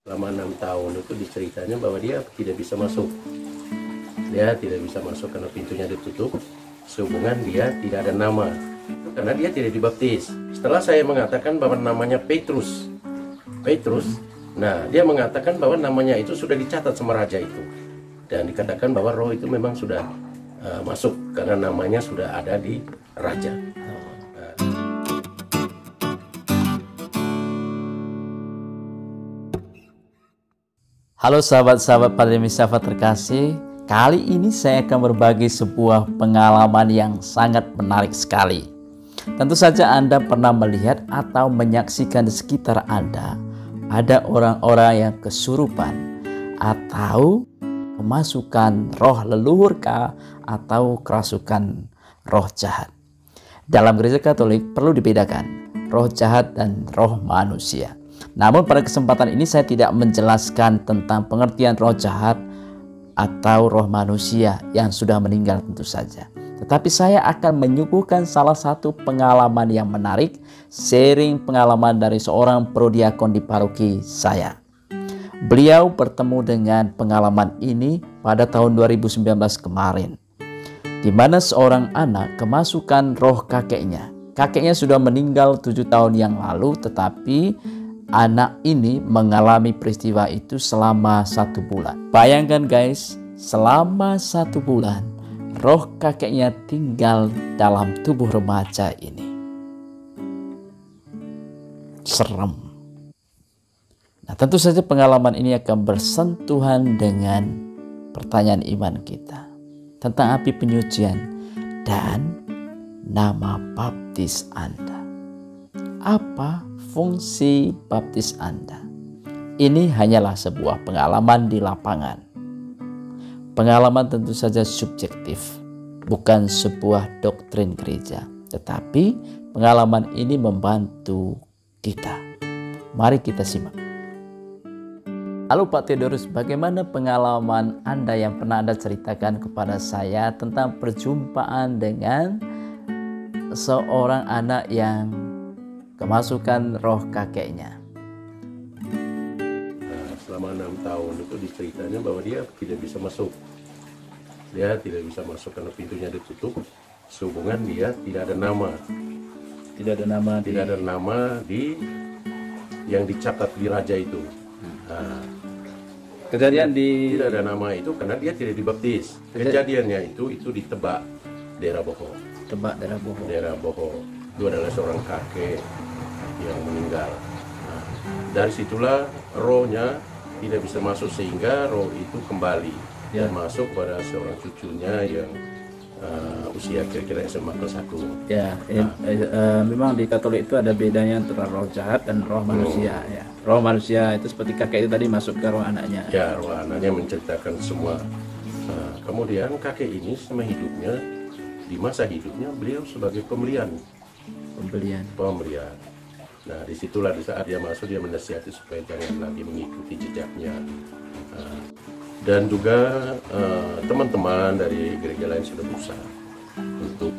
Selama 6 tahun itu diceritanya bahwa dia tidak bisa masuk. Dia tidak bisa masuk karena pintunya ditutup. Sehubungan dia tidak ada nama. Karena dia tidak dibaptis. Setelah saya mengatakan bahwa namanya Petrus. Nah, dia mengatakan bahwa namanya itu sudah dicatat sama raja itu. Dan dikatakan bahwa roh itu memang sudah masuk karena namanya sudah ada di raja. Halo sahabat-sahabat Padre Misafa terkasih, kali ini saya akan berbagi sebuah pengalaman yang sangat menarik sekali. Tentu saja Anda pernah melihat atau menyaksikan di sekitar Anda ada orang-orang yang kesurupan atau kemasukan roh leluhur atau kerasukan roh jahat. Dalam gereja Katolik perlu dibedakan roh jahat dan roh manusia. Namun pada kesempatan ini saya tidak menjelaskan tentang pengertian roh jahat atau roh manusia yang sudah meninggal tentu saja. Tetapi saya akan menyuguhkan salah satu pengalaman yang menarik, sharing pengalaman dari seorang prodiakon di paroki saya. Beliau bertemu dengan pengalaman ini pada tahun 2019 kemarin, di mana seorang anak kemasukan roh kakeknya. Kakeknya sudah meninggal 7 tahun yang lalu, tetapi anak ini mengalami peristiwa itu selama 1 bulan. Bayangkan guys, selama 1 bulan roh kakeknya tinggal dalam tubuh remaja ini. Serem. Nah, tentu saja pengalaman ini akan bersentuhan dengan pertanyaan iman kita tentang api penyucian dan nama baptis Anda. Apa fungsi baptis Anda? Ini hanyalah sebuah pengalaman di lapangan. Pengalaman tentu saja subjektif, bukan sebuah doktrin gereja, tetapi pengalaman ini membantu kita. Mari kita simak. Halo Pak Theodorus, bagaimana pengalaman Anda yang pernah Anda ceritakan kepada saya tentang perjumpaan dengan seorang anak yang kemasukan roh kakeknya? Nah, selama 6 tahun itu diceritanya bahwa dia tidak bisa masuk. Dia tidak bisa masuk karena pintunya ditutup. Sehubungan dia tidak ada nama. Tidak ada nama di yang dicatat di raja itu. Nah, Kejadian di tidak ada nama itu karena dia tidak dibaptis. Kejadiannya itu di Tebak, daerah Boho. Daerah Boho. Itu adalah seorang kakek yang meninggal. Nah, dari situlah rohnya tidak bisa masuk sehingga roh itu kembali dan masuk pada seorang cucunya yang usia kira-kira SMA kelas 1. Ya, memang di Katolik itu ada bedanya antara roh jahat dan roh manusia. Ya, roh manusia itu seperti kakek itu tadi masuk ke roh anaknya. Ya, roh anaknya menceritakan semua. Nah, kemudian kakek ini sama hidupnya, di masa hidupnya beliau sebagai pembelian. Nah, disitulah di saat dia masuk dia menasihati supaya jangan lagi mengikuti jejaknya. Dan juga teman-teman dari gereja lain sudah berusaha untuk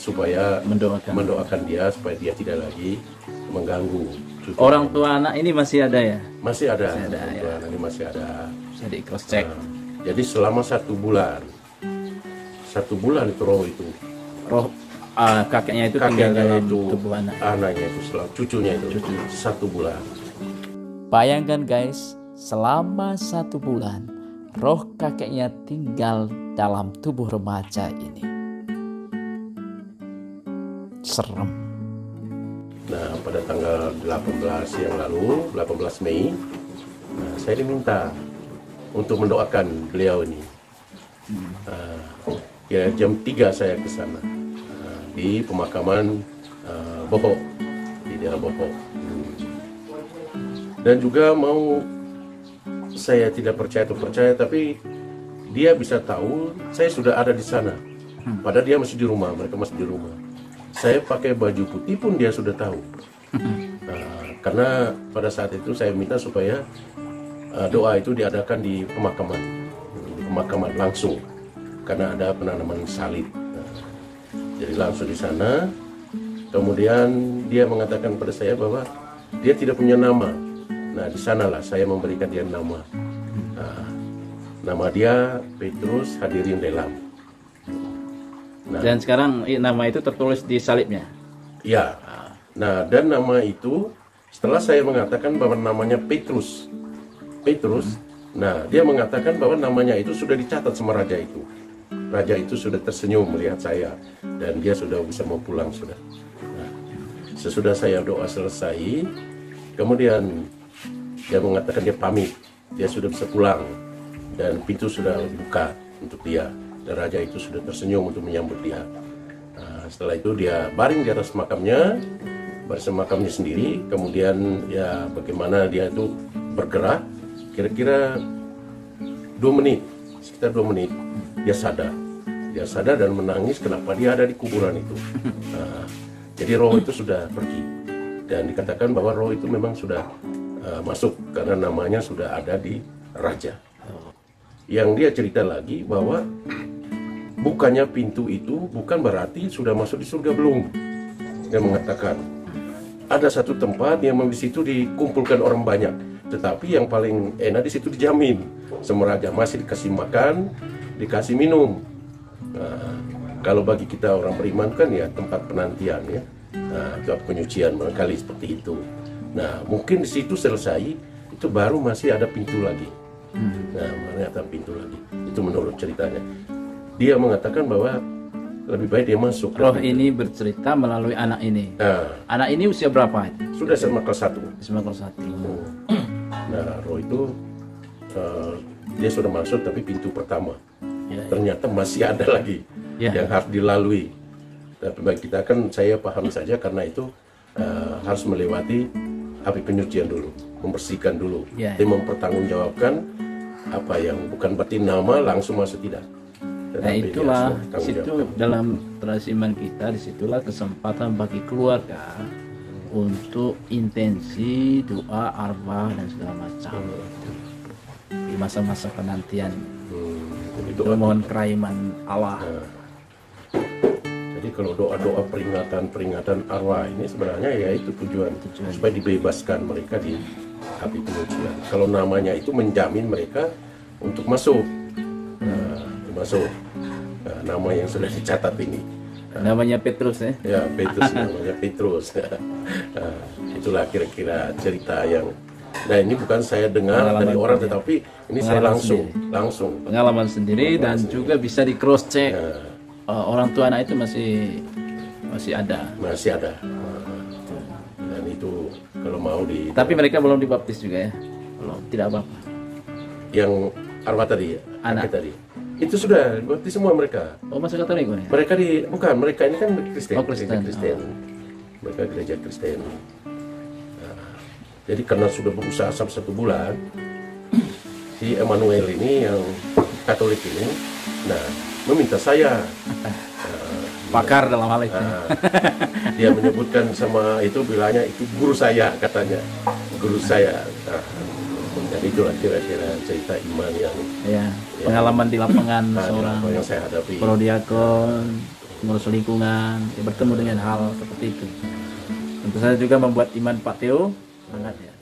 supaya mendoakan dia supaya dia tidak lagi mengganggu cucu. Orang tua anak ini masih ada ya? Masih ada. Ya. Ini masih ada. Bisa di cross check. Jadi selama 1 bulan itu roh itu. Roh kakeknya itu tinggal dalam tubuh anaknya itu cucunya itu 1 bulan. Bayangkan guys, selama 1 bulan roh kakeknya tinggal dalam tubuh remaja ini. Serem. Nah, pada tanggal 18 yang lalu, 18 Mei, saya diminta untuk mendoakan beliau ini. Ya, jam 3 saya ke sana di pemakaman Boho, di daerah Boho. Dan juga saya tidak percaya atau percaya, tapi dia bisa tahu saya sudah ada di sana. Padahal dia masih di rumah, mereka masih di rumah. Saya pakai baju putih pun dia sudah tahu. Karena pada saat itu saya minta supaya doa itu diadakan di pemakaman langsung, karena ada penanaman salib. Jadi langsung di sana. Kemudian dia mengatakan pada saya bahwa dia tidak punya nama. Nah, di sanalah saya memberikan dia nama. Nah, nama dia Petrus Hadirin Lelam. Nah, Dan sekarang nama itu tertulis di salibnya. ya. Nah, dan nama itu setelah saya mengatakan bahwa namanya Petrus. Nah, dia mengatakan bahwa namanya itu sudah dicatat sama raja itu. Raja itu sudah tersenyum melihat saya dan dia sudah bisa mau pulang sudah. Nah, sesudah saya doa selesai, kemudian dia mengatakan dia pamit, dia sudah bisa pulang dan pintu sudah buka untuk dia dan raja itu sudah tersenyum untuk menyambut dia. Nah, setelah itu dia baring di atas makamnya sendiri, kemudian ya bagaimana dia itu bergerak, kira-kira 2 menit, sekitar 2 menit dia sadar dan menangis kenapa dia ada di kuburan itu. Nah, jadi roh itu sudah pergi dan dikatakan bahwa roh itu memang sudah masuk karena namanya sudah ada di raja. Yang dia cerita lagi bahwa bukannya pintu itu bukan berarti sudah masuk di surga, belum. Dia mengatakan ada satu tempat yang di situ dikumpulkan orang banyak, tetapi yang paling enak di situ dijamin sama raja, masih dikasih makan, dikasih minum. Nah, kalau bagi kita orang beriman kan ya tempat penantian ya, tempat penyucian barangkali seperti itu. Nah, mungkin di situ selesai, itu baru masih ada pintu lagi. Nah, mana ada pintu lagi? Itu menurut ceritanya. Dia mengatakan bahwa lebih baik dia masuk. Roh ini bercerita melalui anak ini. Nah, Anak ini usia berapa? sudah SMA kelas 1. SMA kelas 1. Nah, roh itu dia sudah masuk tapi pintu pertama. Ya, Ternyata masih ada lagi Ya. yang harus dilalui. Tapi bagi kita kan saya paham saja karena itu harus melewati api penyucian dulu, membersihkan dulu, Ya. dan mempertanggungjawabkan apa yang bukan berarti nama langsung masuk, tidak. Nah, Tetapi dia itulah harus situ bertanggungjawabkan. dalam tradisi iman kita, disitulah kesempatan bagi keluarga untuk intensi doa arwah dan segala macam di masa-masa penantian. Jadi Itu doa. mohon kerahiman Allah. Jadi kalau doa-doa peringatan arwah ini sebenarnya ya itu tujuan supaya dibebaskan mereka di api penyucian. Kalau namanya itu menjamin mereka untuk masuk, nama yang sudah dicatat ini. Namanya Petrus ya. Ya, Petrus, namanya Petrus. Itulah kira-kira cerita yang. Nah, ini bukan saya dengar Pengalaman dari orang, sendiri. tetapi ini saya Pengalaman langsung. Pengalaman sendiri dan juga bisa di cross check. Orang tua anak itu masih ada. Masih ada. Dan itu kalau mau di. Tapi mereka belum dibaptis juga ya. Belum, tidak apa-apa. Yang arwah tadi, Anak. kakek tadi, itu sudah baptis semua mereka. Oh, masuk Katolik ya? Mereka ini kan Kristen. Oh, Kristen. Gereja Kristen. Mereka gereja Kristen. Nah, jadi karena sudah berusaha sampai 1 bulan, si Emmanuel ini yang Katolik ini, nah meminta saya. Pakar dalam hal itu. Dia menyebutkan sama itu, bilangnya itu guru saya, katanya guru saya. Nah, dan itulah kira-kira cerita iman yang Ya, pengalaman di lapangan seorang apa yang saya hadapi. prodiakon, pengurus lingkungan, ya, bertemu dengan hal seperti itu. Tentu saja juga membuat iman Pak Theo hangat ya.